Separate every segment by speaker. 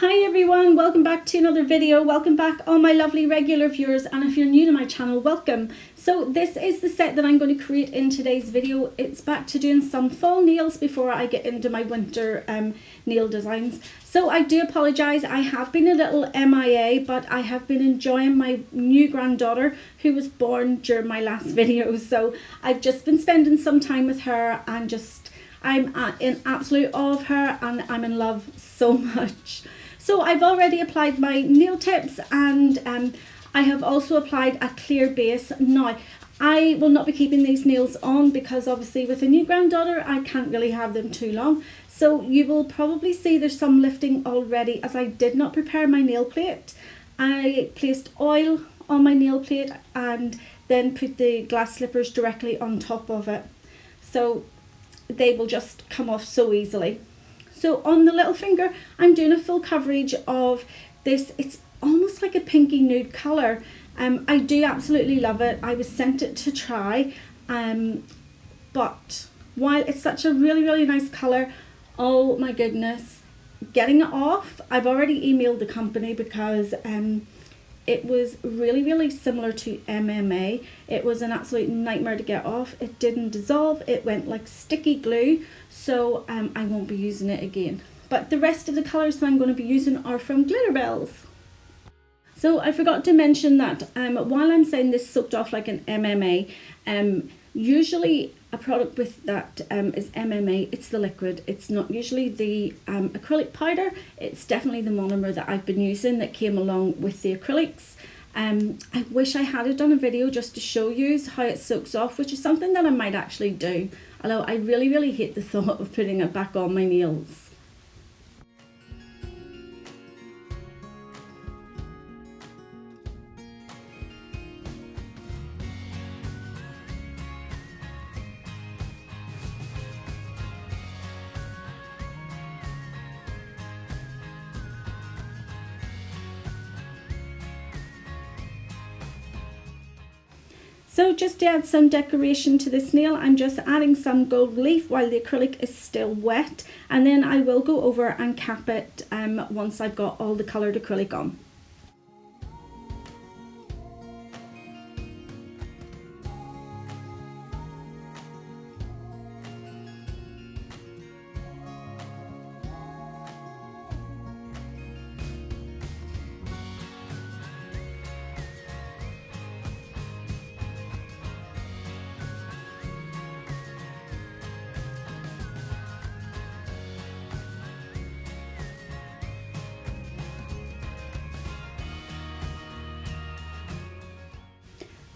Speaker 1: Hi everyone, welcome back to another video. Welcome back all my lovely regular viewers, and if you're new to my channel, welcome. So this is the set that I'm going to create in today's video. It's back to doing some fall nails before I get into my winter nail designs. So I do apologise, I have been a little MIA, but I have been enjoying my new granddaughter who was born during my last video. So I've just been spending some time with her and I'm in absolute awe of her, and I'm in love so much. So I've already applied my nail tips, and I have also applied a clear base. Now, I will not be keeping these nails on because obviously with a new granddaughter, I can't really have them too long. So you will probably see there's some lifting already as I did not prepare my nail plate. I placed oil on my nail plate and then put the glass slippers directly on top of it. So they will just come off so easily. So on the little finger, I'm doing a full coverage of this. It's almost like a pinky nude colour. I do absolutely love it. I was sent it to try, but while it's such a really nice colour, oh my goodness, getting it off, I've already emailed the company because it was really similar to MMA. It was an absolute nightmare to get off. It didn't dissolve. It went like sticky glue. So I won't be using it again. But the rest of the colours that I'm going to be using are from Glitterbels. So I forgot to mention that while I'm saying this soaked off like an MMA, usually a product with that is MMA, it's the liquid. It's not usually the acrylic powder. It's definitely the monomer that I've been using that came along with the acrylics. I wish I had done a video just to show you how it soaks off, which is something that I might actually do. Although I really hate the thought of putting it back on my nails. So just to add some decoration to this nail, I'm just adding some gold leaf while the acrylic is still wet, and then I will go over and cap it once I've got all the coloured acrylic on.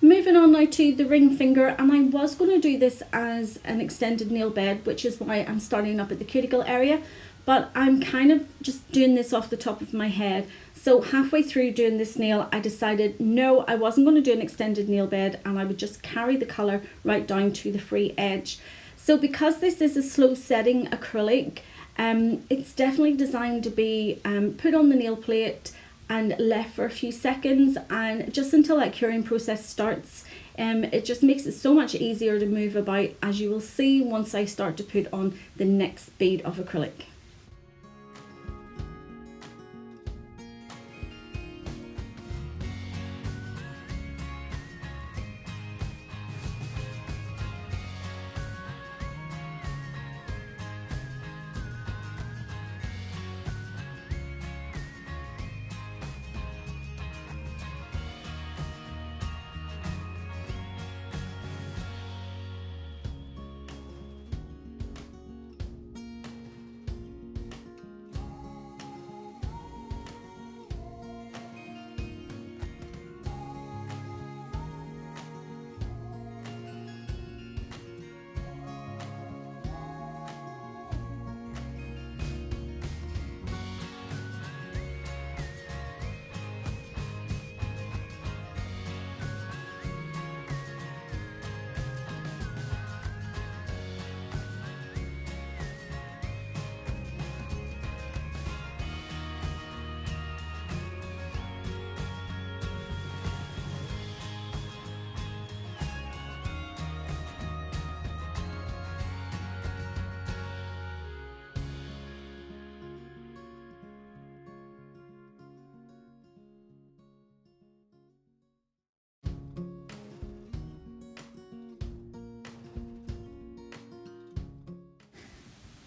Speaker 1: Moving on now to the ring finger, and I was going to do this as an extended nail bed, which is why I'm starting up at the cuticle area, but I'm kind of just doing this off the top of my head. So halfway through doing this nail, I decided no, I wasn't going to do an extended nail bed, and I would just carry the colour right down to the free edge. So because this is a slow setting acrylic, it's definitely designed to be put on the nail plate and left for a few seconds, and just until that curing process starts. It just makes it so much easier to move about, as you will see once I start to put on the next bead of acrylic.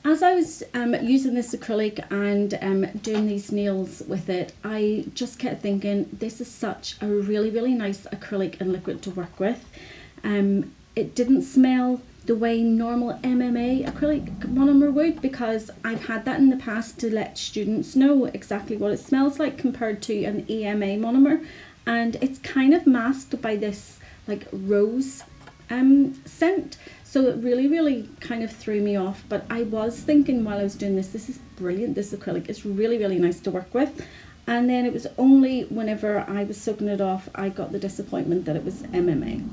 Speaker 1: As I was using this acrylic and doing these nails with it, I just kept thinking, this is such a really nice acrylic and liquid to work with. It didn't smell the way normal MMA acrylic monomer would, because I've had that in the past to let students know exactly what it smells like compared to an EMA monomer, and it's kind of masked by this like rose scent. So it really kind of threw me off. But I was thinking while I was doing this, this is brilliant, this acrylic is really nice to work with. And then it was only whenever I was soaking it off, I got the disappointment that it was MMA.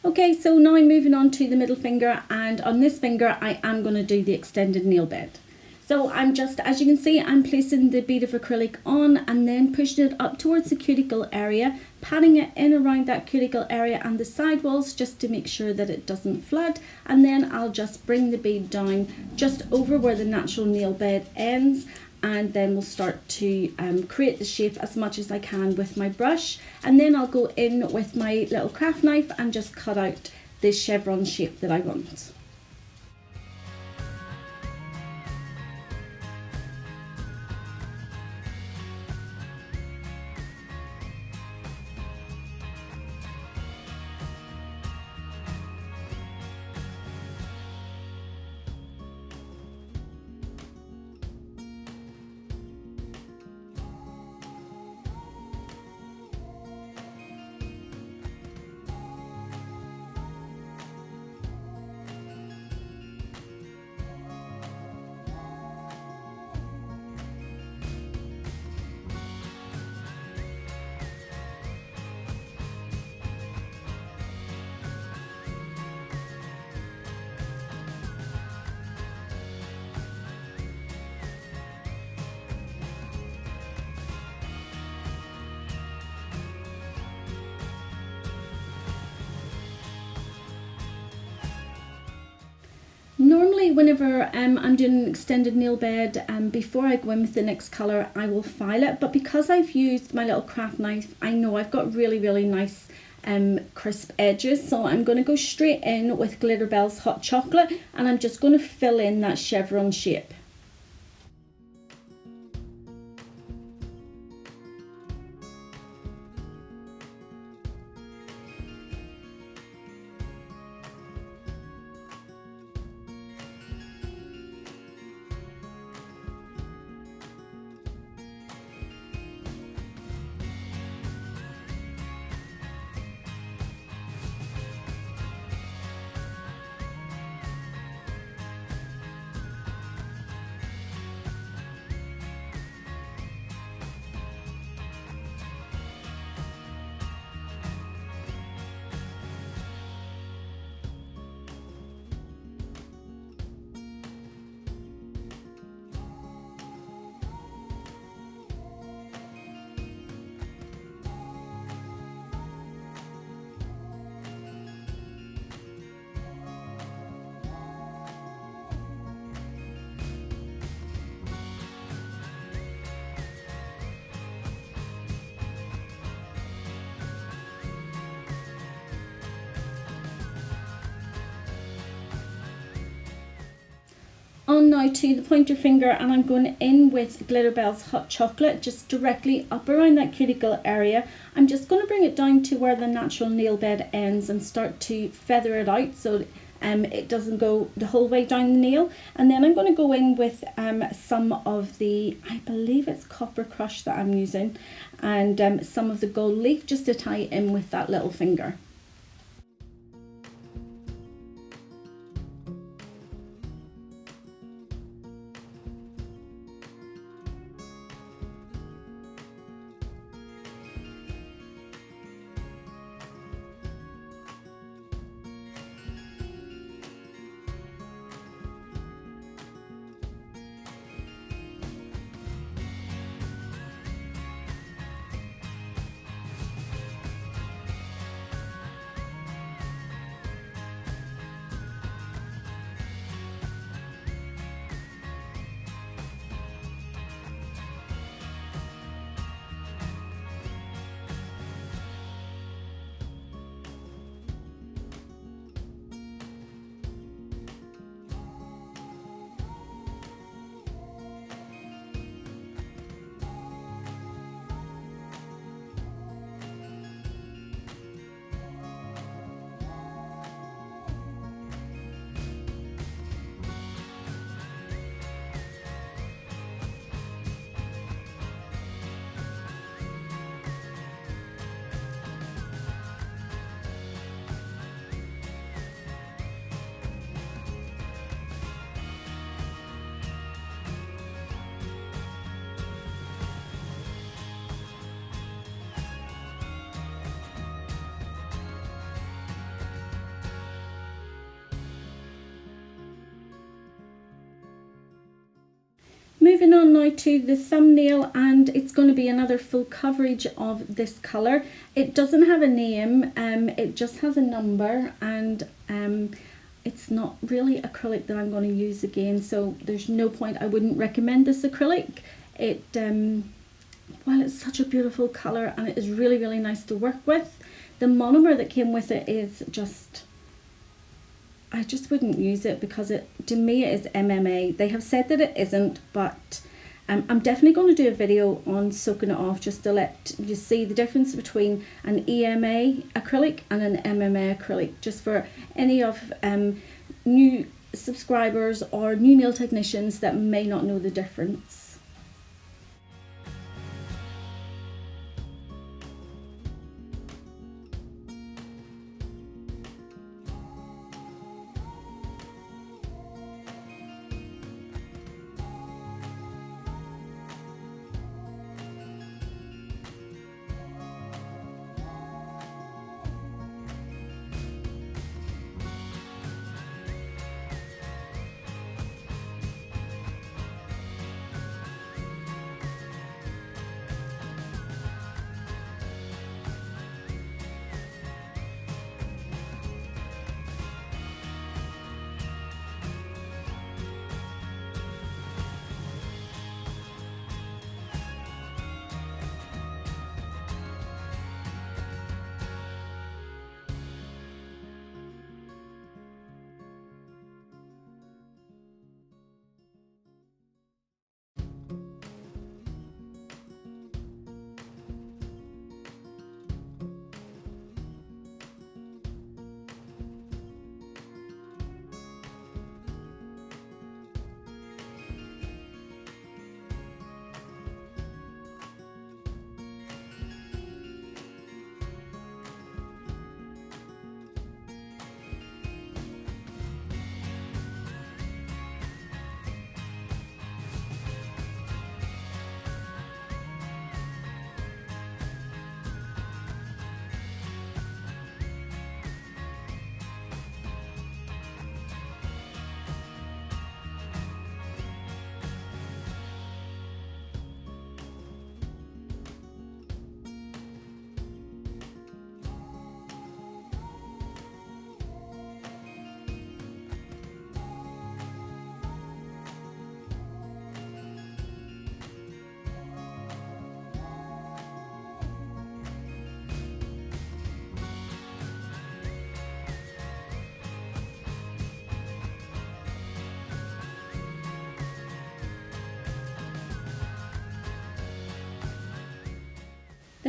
Speaker 1: Okay, so now I'm moving on to the middle finger, and on this finger I am going to do the extended nail bed. So I'm just, as you can see, I'm placing the bead of acrylic on and then pushing it up towards the cuticle area, patting it in around that cuticle area and the side walls just to make sure that it doesn't flood, and then I'll just bring the bead down just over where the natural nail bed ends, and then we'll start to create the shape as much as I can with my brush, and then I'll go in with my little craft knife and just cut out the chevron shape that I want. Normally whenever I'm doing an extended nail bed, before I go in with the next colour, I will file it, but because I've used my little craft knife, I know I've got really nice crisp edges, so I'm going to go straight in with Glitterbell's Hot Chocolate, and I'm just going to fill in that chevron shape. On now to the pointer finger, and I'm going in with Glitterbell's Hot Chocolate just directly up around that cuticle area. I'm just going to bring it down to where the natural nail bed ends and start to feather it out so it doesn't go the whole way down the nail. And then I'm going to go in with some of the, I believe it's copper crush that I'm using, and some of the gold leaf, just to tie it in with that little finger. Moving on now to the thumbnail, and it's going to be another full coverage of this colour. It doesn't have a name, it just has a number, and it's not really acrylic that I'm going to use again, so there's no point. I wouldn't recommend this acrylic. It well, it's such a beautiful colour and it is really, really nice to work with. The monomer that came with it is just, I just wouldn't use it because it, to me, it is MMA. They have said that it isn't, but I'm definitely going to do a video on soaking it off, just to let you see the difference between an EMA acrylic and an MMA acrylic, just for any of new subscribers or new nail technicians that may not know the difference.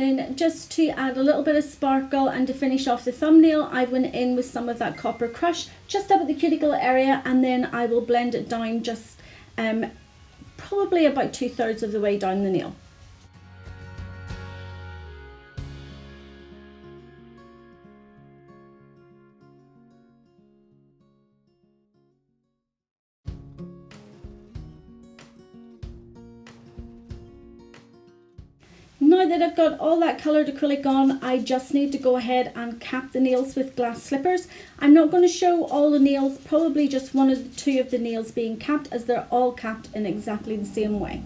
Speaker 1: Then just to add a little bit of sparkle and to finish off the thumbnail, I went in with some of that copper crush just up at the cuticle area, and then I will blend it down just probably about 2/3 of the way down the nail. Now that I've got all that coloured acrylic on, I just need to go ahead and cap the nails with glass slippers. I'm not going to show all the nails, probably just one or two of the nails being capped, as they're all capped in exactly the same way.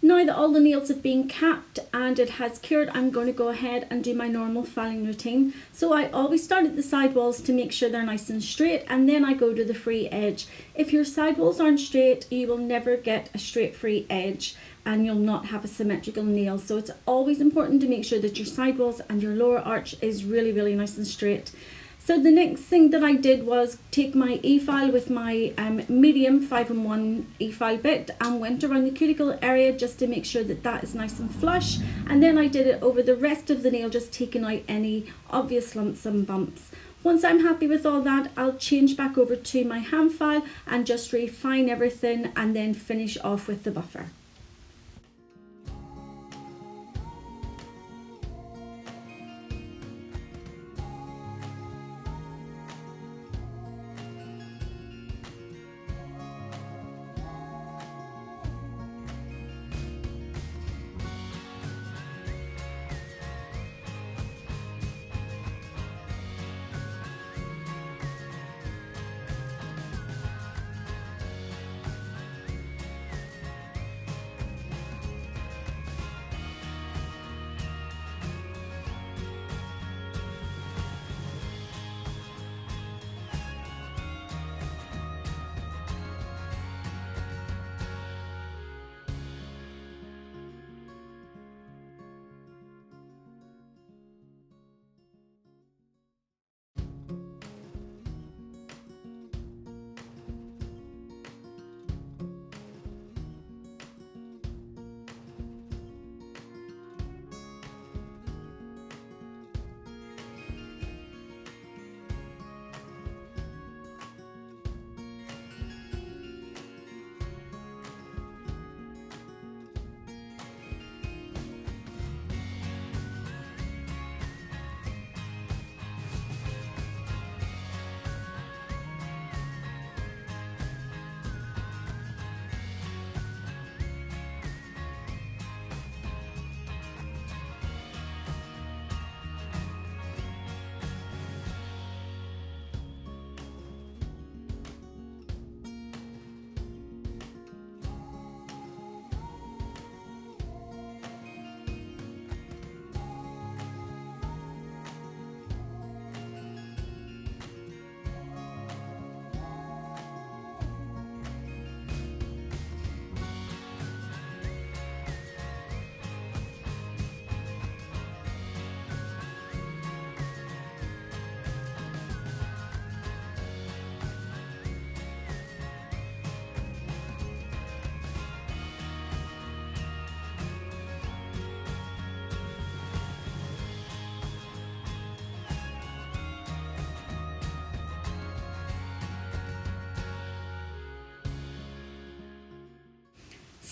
Speaker 1: Now that all the nails have been capped and it has cured, I'm going to go ahead and do my normal filing routine. So I always start at the sidewalls to make sure they're nice and straight, and then I go to the free edge. If your sidewalls aren't straight, you will never get a straight free edge and you'll not have a symmetrical nail. So it's always important to make sure that your sidewalls and your lower arch is really, really nice and straight. So the next thing that I did was take my e-file with my medium 5-in-1 e-file bit and went around the cuticle area just to make sure that that is nice and flush. And then I did it over the rest of the nail, just taking out any obvious lumps and bumps. Once I'm happy with all that, I'll change back over to my hand file and just refine everything and then finish off with the buffer.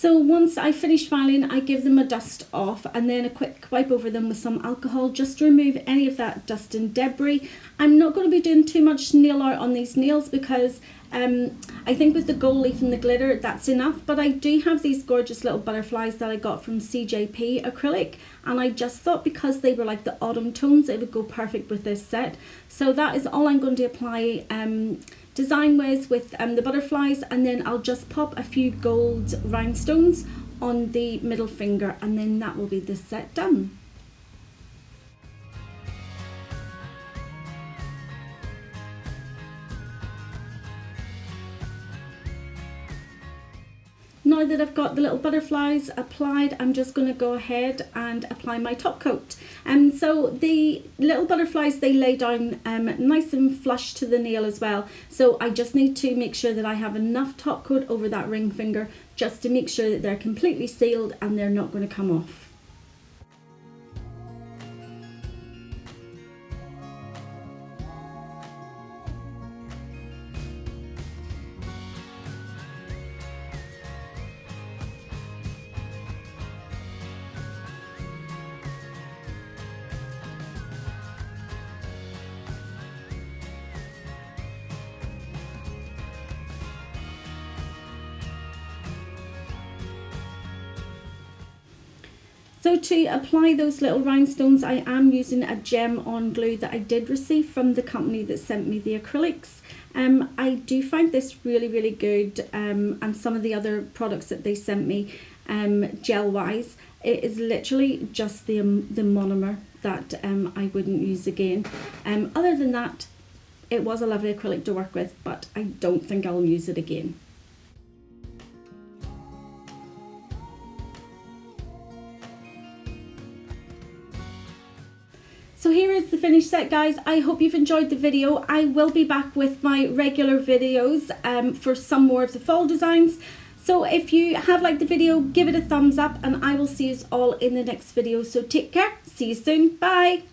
Speaker 1: So once I finish filing, I give them a dust off and then a quick wipe over them with some alcohol just to remove any of that dust and debris. I'm not going to be doing too much nail art on these nails because I think with the gold leaf and the glitter that's enough, but I do have these gorgeous little butterflies that I got from CJP Acrylic, and I just thought because they were like the autumn tones it would go perfect with this set. So that is all I'm going to apply design with the butterflies, and then I'll just pop a few gold rhinestones on the middle finger, and then that will be the set done. Now that I've got the little butterflies applied, I'm just going to go ahead and apply my top coat. So the little butterflies, they lay down nice and flush to the nail as well. So I just need to make sure that I have enough top coat over that ring finger just to make sure that they're completely sealed and they're not going to come off. So to apply those little rhinestones, I am using a gem on glue that I did receive from the company that sent me the acrylics. I do find this really good, and some of the other products that they sent me gel wise, it is literally just the monomer that I wouldn't use again. Other than that, it was a lovely acrylic to work with, but I don't think I'll use it again. So here is the finished set, guys. I hope you've enjoyed the video. I will be back with my regular videos for some more of the fall designs. So if you have liked the video, give it a thumbs up, and I will see you all in the next video. So take care. See you soon. Bye.